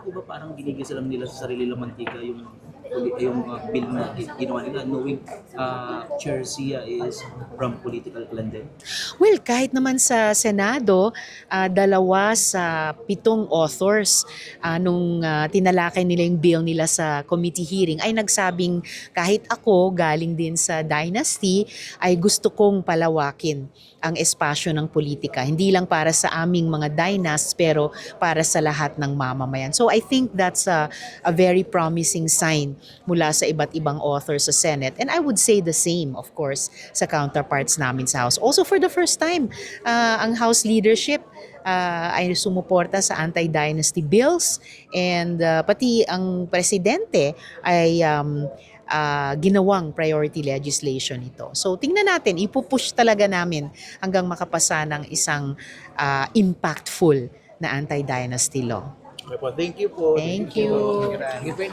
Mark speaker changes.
Speaker 1: Di ba parang ginigisa lang nila sa sarili lang mantika yung bill na ginawa nila knowing Chair Sia is from political clan din?
Speaker 2: Well, kahit naman sa Senado, 2 sa 7 authors nung tinalakay nila yung bill nila sa committee hearing ay nagsabing kahit ako galing din sa dynasty ay gusto kong palawakin ang espasyo ng politika. Hindi lang para sa aming mga dynasts pero para sa lahat ng mamamayan. So I think that's a very promising sign mula sa iba't ibang authors sa Senate. And I would say the same, of course, sa counterparts namin sa House. Also for the first time, ang House leadership ay sumuporta sa anti-dynasty bills and pati ang presidente ay ginawang priority legislation ito. So tingnan natin, ipupush talaga namin hanggang makapasa ng isang impactful na anti-dynasty law.
Speaker 1: Okay po, thank you po.
Speaker 2: Thank you.
Speaker 3: Thank you.